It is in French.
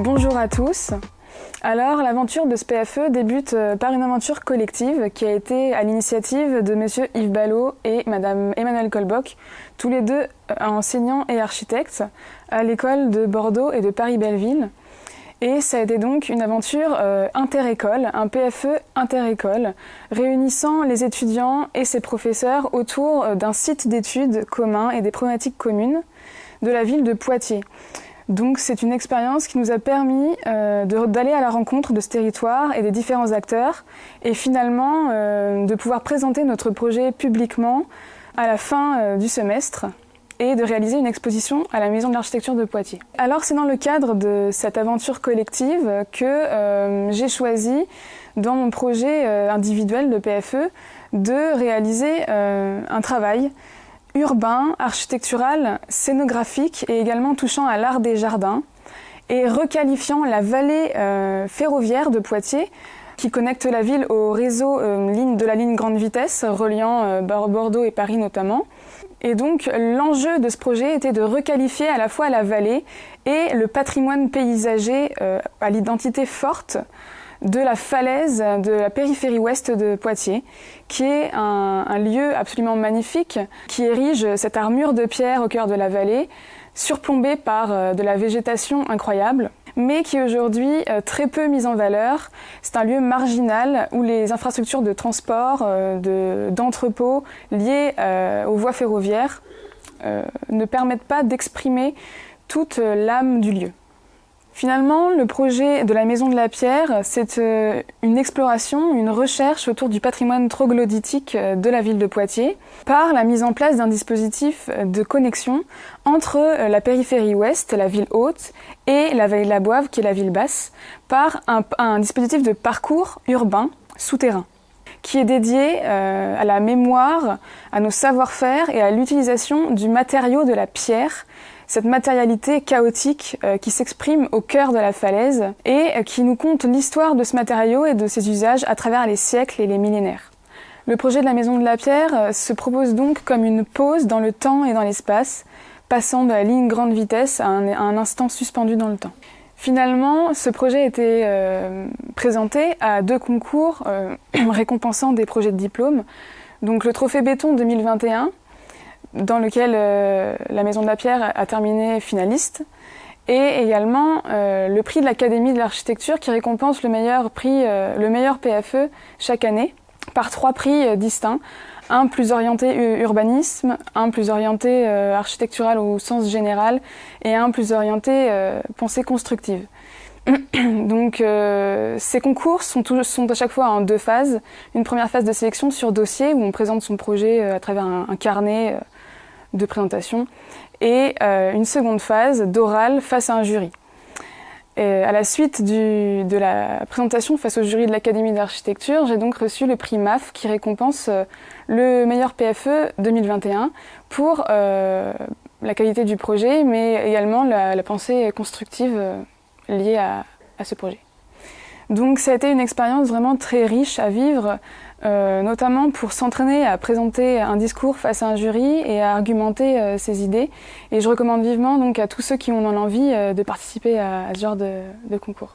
Bonjour à tous. Alors, l'aventure de ce PFE débute par une aventure collective qui a été à l'initiative de Monsieur Yves Ballot et Madame Emmanuelle Colboc, tous les deux enseignants et architectes à l'école de Bordeaux et de Paris-Belleville. Et ça a été donc une aventure inter-école, un PFE inter-école, réunissant les étudiants et ses professeurs autour d'un site d'études commun et des problématiques communes de la ville de Poitiers. Donc c'est une expérience qui nous a permis d'aller à la rencontre de ce territoire et des différents acteurs et finalement de pouvoir présenter notre projet publiquement à la fin du semestre et de réaliser une exposition à la Maison de l'Architecture de Poitiers. Alors c'est dans le cadre de cette aventure collective que j'ai choisi dans mon projet individuel de PFE de réaliser un travail urbain, architectural, scénographique et également touchant à l'art des jardins et requalifiant la vallée ferroviaire de Poitiers qui connecte la ville au réseau de la ligne grande vitesse reliant Bordeaux et Paris notamment. Et donc l'enjeu de ce projet était de requalifier à la fois la vallée et le patrimoine paysager à l'identité forte de la falaise de la périphérie ouest de Poitiers, qui est un lieu absolument magnifique, qui érige cette armure de pierre au cœur de la vallée, surplombée par de la végétation incroyable, mais qui est aujourd'hui très peu mise en valeur. C'est un lieu marginal où les infrastructures de transport, d'entrepôts liées aux voies ferroviaires ne permettent pas d'exprimer toute l'âme du lieu. Finalement, le projet de la Maison de la Pierre, c'est une exploration, une recherche autour du patrimoine troglodytique de la ville de Poitiers par la mise en place d'un dispositif de connexion entre la périphérie ouest, la ville haute, et la vallée de la Boive, qui est la ville basse, par un dispositif de parcours urbain souterrain qui est dédié à la mémoire, à nos savoir-faire et à l'utilisation du matériau de la pierre, cette matérialité chaotique qui s'exprime au cœur de la falaise et qui nous conte l'histoire de ce matériau et de ses usages à travers les siècles et les millénaires. Le projet de la Maison de la Pierre se propose donc comme une pause dans le temps et dans l'espace, passant de la ligne grande vitesse à un instant suspendu dans le temps. Finalement, ce projet a été présenté à 2 concours récompensant des projets de diplôme. Donc le Trophée Béton 2021, dans lequel la Maison de la Pierre a terminé finaliste, et également le prix de l'Académie de l'Architecture qui récompense le meilleur PFE chaque année, par 3 prix distincts. Un plus orienté urbanisme, un plus orienté architectural au sens général, et un plus orienté pensée constructive. Donc ces concours sont à chaque fois en 2 phases. Une première phase de sélection sur dossier où on présente son projet à travers un carnet de présentation et une seconde phase d'oral face à un jury. Et à la suite de la présentation face au jury de l'Académie d'Architecture, j'ai donc reçu le prix MAF qui récompense le meilleur PFE 2021 pour la qualité du projet, mais également la pensée constructive liée à ce projet. Donc ça a été une expérience vraiment très riche à vivre, notamment pour s'entraîner à présenter un discours face à un jury et à argumenter ses idées. Et je recommande vivement donc à tous ceux qui en ont envie de participer à ce genre de concours.